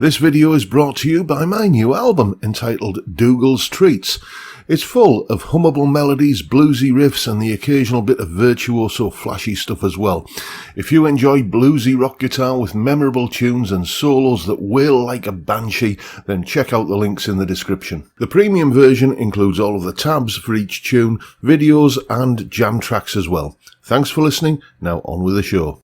This video is brought to you by my new album entitled Dougal's Treats. It's full of hummable melodies, bluesy riffs and the occasional bit of virtuoso flashy stuff as well. If you enjoy bluesy rock guitar with memorable tunes and solos that wail like a banshee, then check out the links in the description. The premium version includes all of the tabs for each tune, videos and jam tracks as well. Thanks for listening. Now on with the show.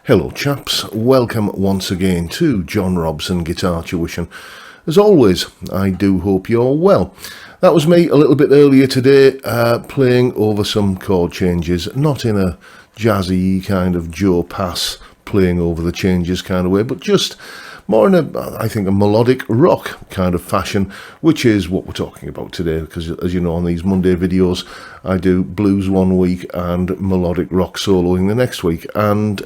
Hello chaps, welcome once again to John Robson Guitar Tuition. As always, I do hope you're well. That was me a little bit earlier today playing over some chord changes, not in a jazzy kind of Joe Pass playing over the changes kind of way, but just more in I think a melodic rock kind of fashion, which is what we're talking about today, because as you know, on these Monday videos I do blues one week and melodic rock soloing the next week, and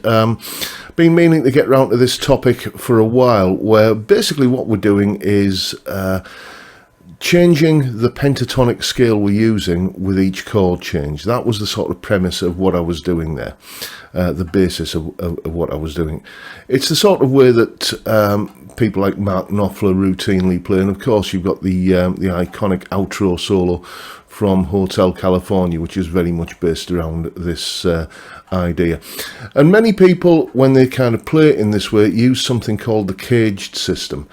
been meaning to get round to this topic for a while, where basically what we're doing is changing the pentatonic scale we're using with each chord change. That was the sort of premise of what I was doing there, the basis of what I was doing. It's the sort of way that people like Mark Knopfler routinely play, and of course you've got the iconic outro solo from Hotel California, which is very much based around this idea. And many people, when they kind of play it in this way, use something called the caged system,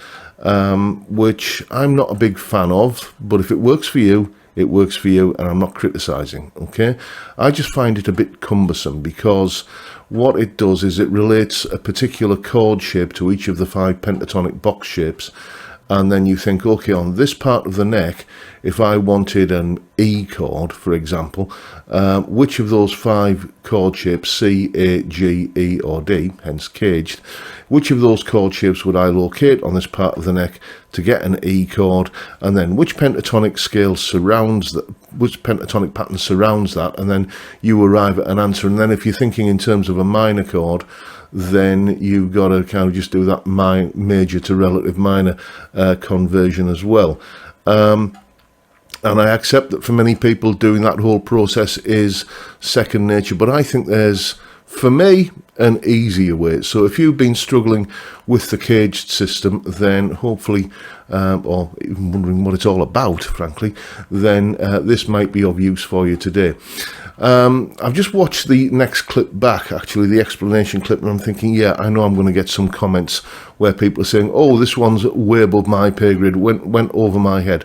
which I'm not a big fan of, but if it works for you, it works for you, and I'm not criticising, okay? I just find it a bit cumbersome, because what it does is it relates a particular chord shape to each of the 5 pentatonic box shapes, and then you think, okay, on this part of the neck, if I wanted an E chord, for example, which of those 5 chord shapes, C, A, G, E or D, hence caged, which of those chord shapes would I locate on this part of the neck to get an E chord, and then which pentatonic scale surrounds that, which pentatonic pattern surrounds that, and then you arrive at an answer. And then if you're thinking in terms of a minor chord, then you've got to kind of just do that major to relative minor conversion as well. And I accept that for many people doing that whole process is second nature, but I think there's, for me, an easier way. So if you've been struggling with the caged system, then hopefully, or even wondering what it's all about, frankly, then this might be of use for you today. I've just watched the next clip back, actually, the explanation clip, and I'm thinking, yeah, I know I'm going to get some comments where people are saying, oh, this one's way above my pay grade, went over my head.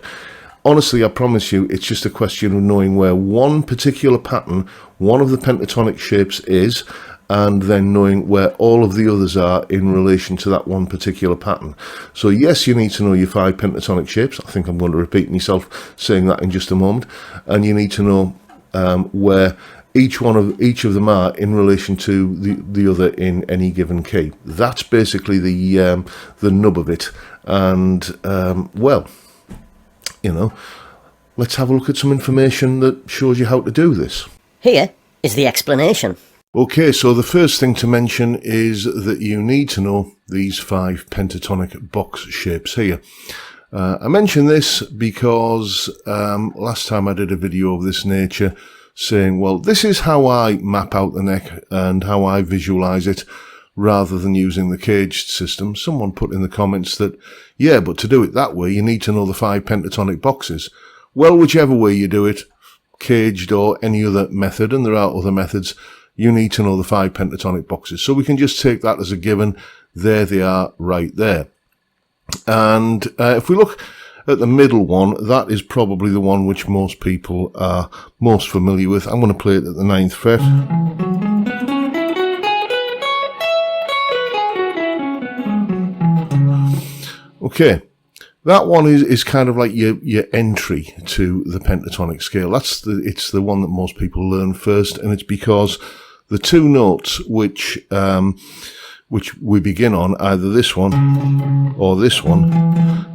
Honestly, I promise you, it's just a question of knowing where one particular pattern, one of the pentatonic shapes is, and then knowing where all of the others are in relation to that one particular pattern. So yes, you need to know your 5 pentatonic shapes. I think I'm going to repeat myself saying that in just a moment. And you need to know where each of them are in relation to the other in any given key. That's basically the nub of it. And well, you know, let's have a look at some information that shows you how to do this. Here is the explanation. Okay, so the first thing to mention is that you need to know these 5 pentatonic box shapes here. I mention this because last time I did a video of this nature saying, well, this is how I map out the neck and how I visualize it rather than using the caged system. Someone put in the comments that, yeah, but to do it that way, you need to know the 5 pentatonic boxes. Well, whichever way you do it, caged or any other method, and there are other methods, you need to know the 5 pentatonic boxes. So we can just take that as a given. There they are right there. And if we look at the middle one, that is probably the one which most people are most familiar with. I'm going to play it at the 9th fret. Okay, that one is kind of like your entry to the pentatonic scale. It's the one that most people learn first, and it's because the 2 notes which we begin on, either this one or this one,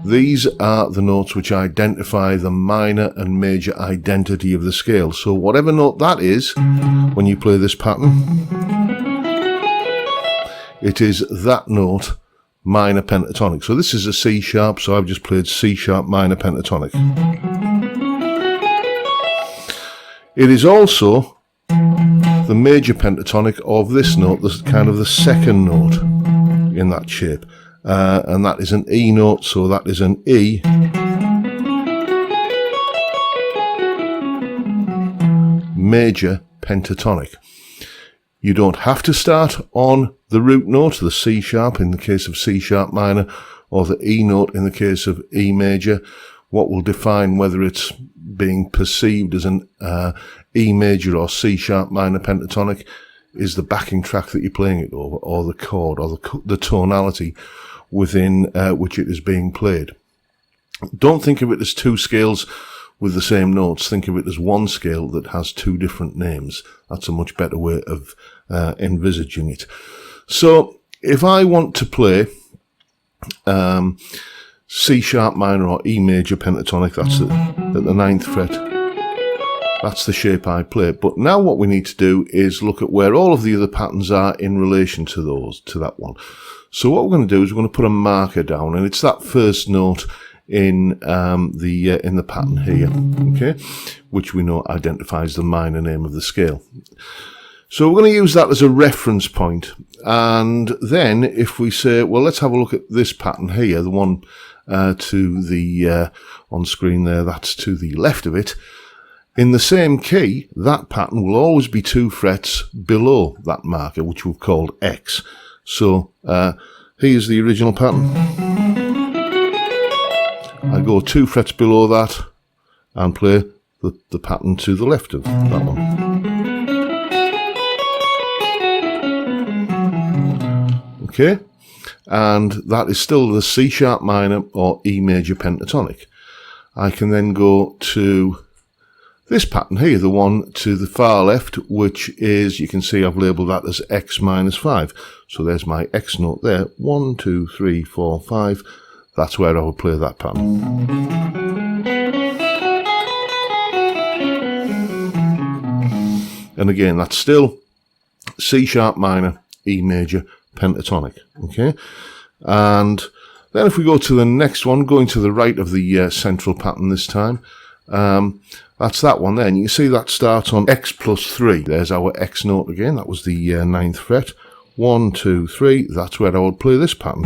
these are the notes which identify the minor and major identity of the scale. So whatever note that is, when you play this pattern, it is that note, minor pentatonic. So this is a C sharp, so I've just played C sharp minor pentatonic. It is also the major pentatonic of this note, this kind of the second note in that shape, and that is an E note, so that is an E major pentatonic. You don't have to start on the root note, the C sharp in the case of C sharp minor, or the E note in the case of E major. What will define whether it's being perceived as an E major or C sharp minor pentatonic is the backing track that you're playing it over, or the chord, or the tonality within which it is being played. Don't think of it as 2 scales with the same notes. Think of it as one scale that has 2 different names. That's a much better way of envisaging it. So if I want to play C sharp minor or E major pentatonic, that's at the 9th fret. That's the shape I play. But now what we need to do is look at where all of the other patterns are in relation to that one. So what we're going to do is we're going to put a marker down, and it's that first note in the pattern here, okay, which we know identifies the minor name of the scale. So we're going to use that as a reference point, and then if we say, well, let's have a look at this pattern here, the one to the on screen there, that's to the left of it. In the same key, that pattern will always be 2 frets below that marker, which we've called X. So here's the original pattern. I go 2 frets below that and play the pattern to the left of that one. Okay, and that is still the C sharp minor or E major pentatonic. I can then go to this pattern here, the one to the far left, which is, you can see I've labelled that as X minus 5. So there's my X note there. 1, 2, 3, 4, 5. That's where I would play that pattern. And again, that's still C sharp minor, E major pentatonic. Okay, and then if we go to the next one, going to the right of the central pattern this time, that's that one there, and you can see that starts on X plus 3. There's our X note again. That was the 9th fret. 1, 2, 3. That's where I would play this pattern.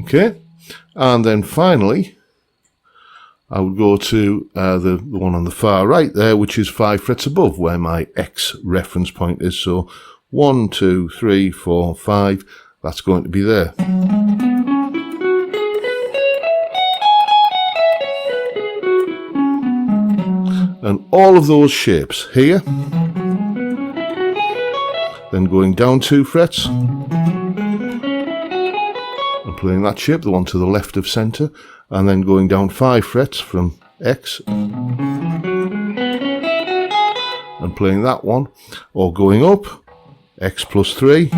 Okay, and then finally I would go to the one on the far right there, which is 5 frets above where my X reference point is. So 1, 2, 3, 4, 5. That's going to be there. And all of those shapes here, then going down 2 frets and playing that shape, the one to the left of centre, and then going down 5 frets from X and playing that one, or going up X plus 3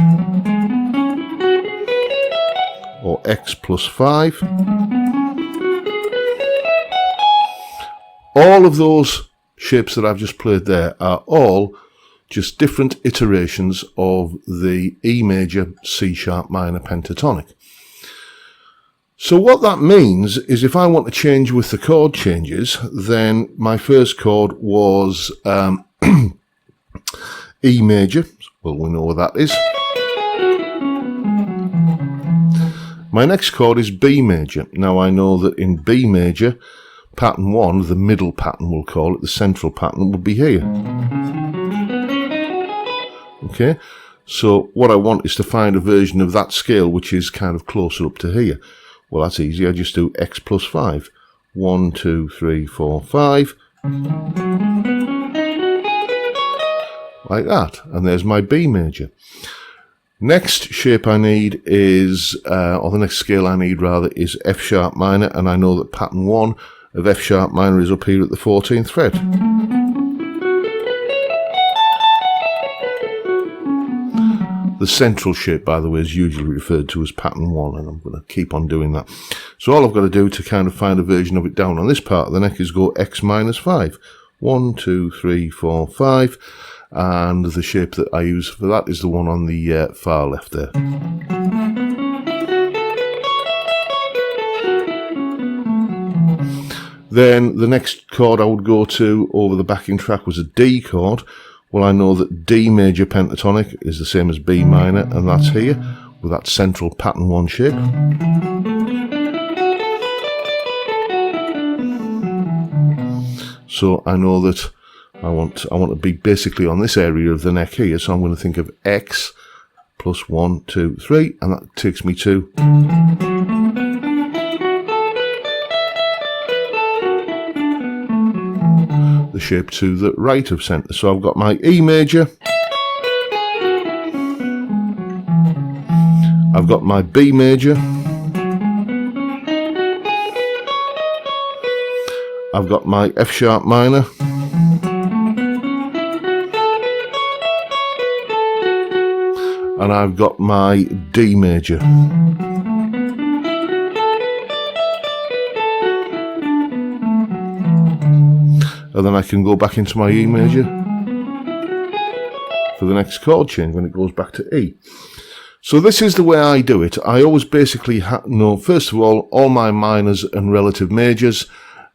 or X plus 5. All of those shapes that I've just played there are all just different iterations of the E major C sharp minor pentatonic. So what that means is if I want to change with the chord changes, then my first chord was E major. Well, we know what that is. My next chord is B major. Now I know that in B major, pattern 1, the middle pattern we'll call it, the central pattern, would be here. Okay, so what I want is to find a version of that scale which is kind of closer up to here. Well, that's easy. I just do X plus 5. 1, 2, 3, 4, 5. Like that. And there's my B major. Next shape I need is, or the next scale I need rather, is F sharp minor. And I know that pattern 1 of F sharp minor is up here at the 14th fret. The central shape, by the way, is usually referred to as pattern 1, and I'm going to keep on doing that. So all I've got to do to kind of find a version of it down on this part of the neck is go X minus 5. 1, 2, 3, 4, 5. And the shape that I use for that is the one on the far left there. Then the next chord I would go to over the backing track was a D chord. Well, I know that D major pentatonic is the same as B minor, and that's here with that central pattern 1 shape. So I know that I want to be basically on this area of the neck here, so I'm going to think of X plus 1, 2, 3, and that takes me to the shape to the right of centre. So I've got my E major, I've got my B major, I've got my F sharp minor, and I've got my D major. And then I can go back into my E major for the next chord change when it goes back to E. So this is the way I do it. I always basically know, first of all my minors and relative majors,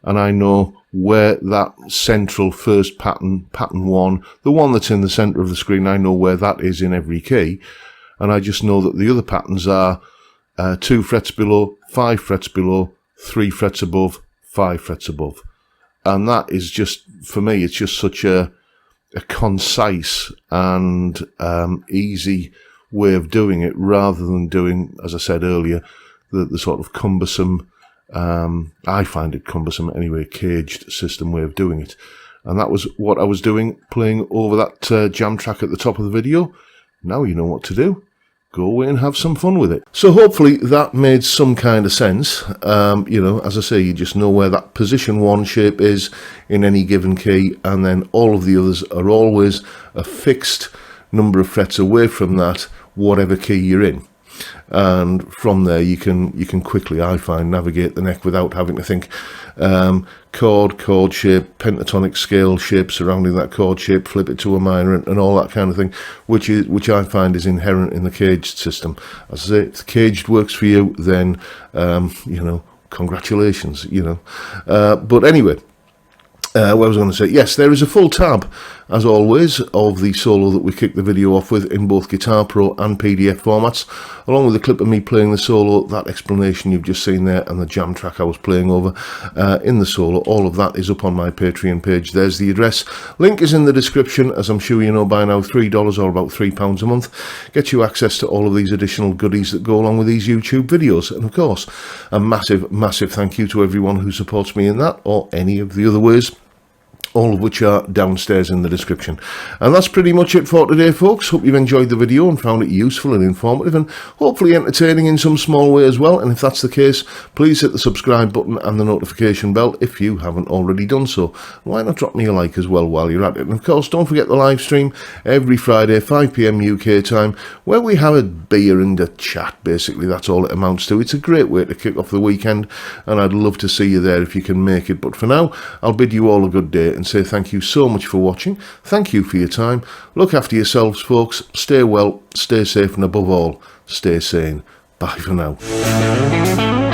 and I know where that central first pattern, pattern 1, the one that's in the centre of the screen, I know where that is in every key. And I just know that the other patterns are 2 frets below, 5 frets below, 3 frets above, 5 frets above. And that is just, for me, it's just such a concise and easy way of doing it, rather than doing, as I said earlier, the sort of cumbersome, I find it cumbersome anyway, caged system way of doing it. And that was what I was doing, playing over that jam track at the top of the video. Now you know what to do. Go away and have some fun with it. So hopefully that made some kind of sense. You know, as I say, you just know where that position 1 shape is in any given key, and then all of the others are always a fixed number of frets away from that, whatever key you're in. And from there you can quickly, I find, navigate the neck without having to think chord shape, pentatonic scale shape surrounding that chord shape, flip it to a minor, and all that kind of thing, which I find is inherent in the caged system. As I say, if the caged works for you, then you know, congratulations, you know. But anyway, what was I going to say? Yes, there is a full tab, as always, of the solo that we kicked the video off with in both Guitar Pro and PDF formats, along with a clip of me playing the solo, that explanation you've just seen there, and the jam track I was playing over in the solo. All of that is up on my Patreon page. There's the address. Link is in the description, as I'm sure you know by now. $3 or about £3 a month gets you access to all of these additional goodies that go along with these YouTube videos. And of course, a massive thank you to everyone who supports me in that, or any of the other ways all of which are downstairs in the description. And that's pretty much it for today, folks. Hope you've enjoyed the video and found it useful and informative and hopefully entertaining in some small way as well. And if that's the case, please hit the subscribe button and the notification bell if you haven't already done so. Why not drop me a like as well while you're at it? And of course, don't forget the live stream every Friday, 5 PM UK time, where we have a beer and a chat. Basically, that's all it amounts to. It's a great way to kick off the weekend, and I'd love to see you there if you can make it. But for now, I'll bid you all a good day and say thank you so much for watching. Thank you for your time. Look after yourselves, folks. Stay well, stay safe, and above all, stay sane. Bye for now.